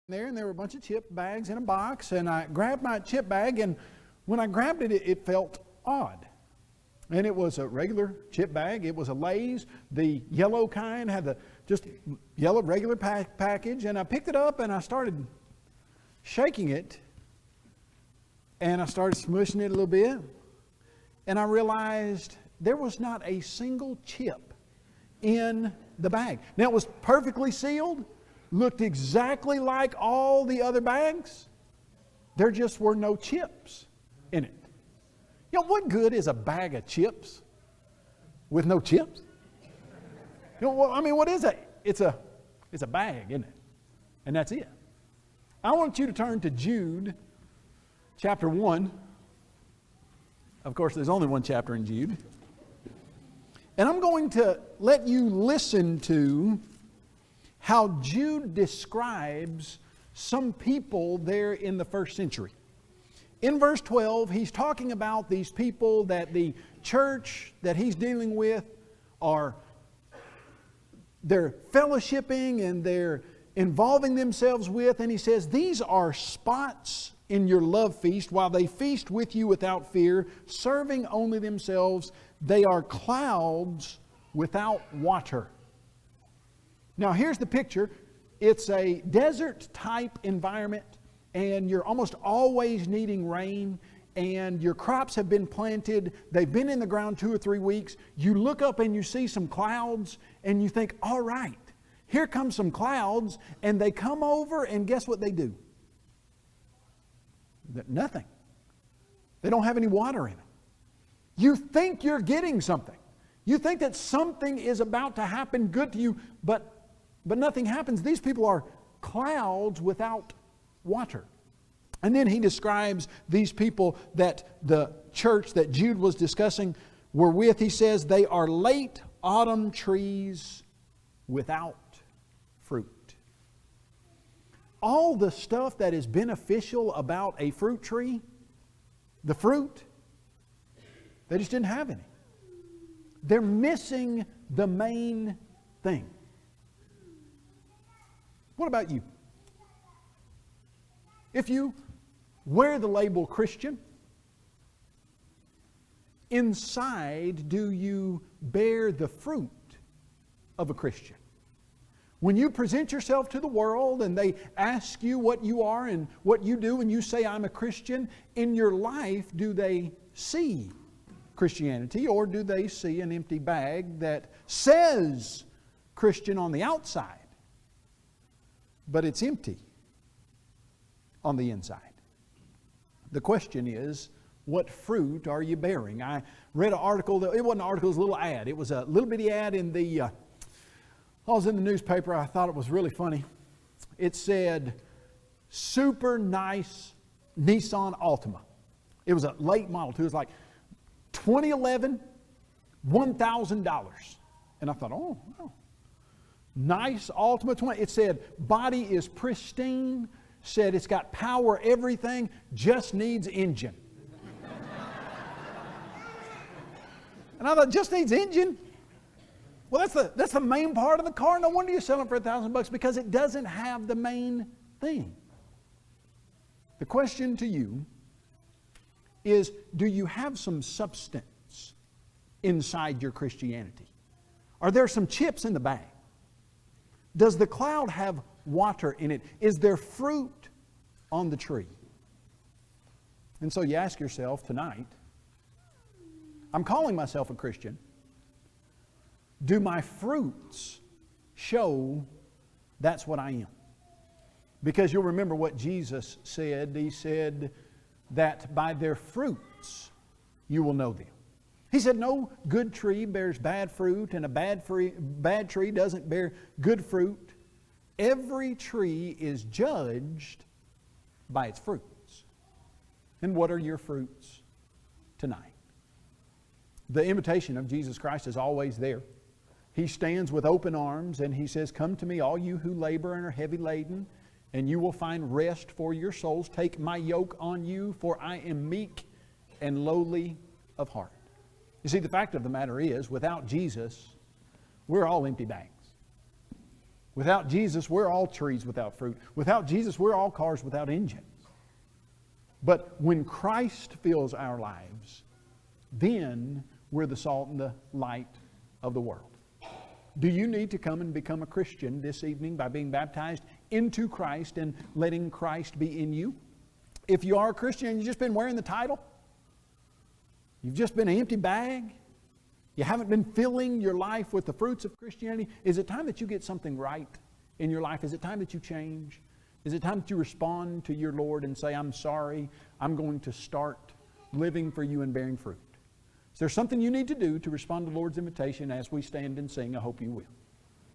there, and there were a bunch of chip bags in a box, and I grabbed my chip bag, and when I grabbed it, it felt odd. And it was a regular chip bag. It was a Lay's, the yellow kind, had the just yellow regular package, and I picked it up and I started shaking it, and I started smushing it a little bit, and I realized there was not a single chip in the bag. Now, it was perfectly sealed, looked exactly like all the other bags. There just were no chips in it. You know, what good is a bag of chips with no chips? You know, I mean, what is it? It's a bag, isn't it? And that's it. I want you to turn to Jude chapter 1. Of course, there's only one chapter in Jude. And I'm going to let you listen to how Jude describes some people there in the first century. In verse 12, he's talking about these people that the church that he's dealing with they're fellowshipping and they're involving themselves with. And he says, these are spots in your love feast while they feast with you without fear, serving only themselves. They are clouds without water. Now here's the picture. It's a desert type environment, and you're almost always needing rain, and your crops have been planted. They've been in the ground 2 or 3 weeks. You look up and you see some clouds and you think, all right, here come some clouds, and they come over, and guess what they do? Nothing. They don't have any water in them. You think you're getting something. You think that something is about to happen good to you, but nothing happens. These people are clouds without water. And then he describes these people that the church that Jude was discussing were with. He says they are late autumn trees without fruit. All the stuff that is beneficial about a fruit tree, the fruit, they just didn't have any. They're missing the main thing. What about you? If you wear the label Christian, inside do you bear the fruit of a Christian? When you present yourself to the world and they ask you what you are and what you do, and you say, I'm a Christian, in your life, do they see Christianity, or do they see an empty bag that says Christian on the outside, but it's empty on the inside? The question is, what fruit are you bearing? I read an article, it wasn't an article, it was a little ad. It was a little bitty ad in the, I was in the newspaper, I thought it was really funny. It said, super nice Nissan Altima. It was a late model too. It was like 2011, $1,000. And I thought, oh, nice Altima 20. It said, body is pristine. Said it's got power, everything, just needs engine. And I thought, just needs engine? Well, that's the main part of the car. No wonder you sell it for $1,000, because it doesn't have the main thing. The question to you is, do you have some substance inside your Christianity? Are there some chips in the bag? Does the cloud have water in it? Is there fruit on the tree? And so you ask yourself tonight, I'm calling myself a Christian. Do my fruits show that's what I am? Because you'll remember what Jesus said. He said that by their fruits you will know them. He said no good tree bears bad fruit, and a bad tree doesn't bear good fruit. Every tree is judged by its fruits. And what are your fruits tonight? The invitation of Jesus Christ is always there. He stands with open arms and He says, come to me, all you who labor and are heavy laden, and you will find rest for your souls. Take my yoke on you, for I am meek and lowly of heart. You see, the fact of the matter is, without Jesus, we're all empty bags. Without Jesus, we're all trees without fruit. Without Jesus, we're all cars without engines. But when Christ fills our lives, then we're the salt and the light of the world. Do you need to come and become a Christian this evening by being baptized into Christ and letting Christ be in you? If you are a Christian and you've just been wearing the title, you've just been an empty bag, you haven't been filling your life with the fruits of Christianity, is it time that you get something right in your life? Is it time that you change? Is it time that you respond to your Lord and say, I'm sorry, I'm going to start living for you and bearing fruit? Is there something you need to do to respond to the Lord's invitation as we stand and sing? I hope you will.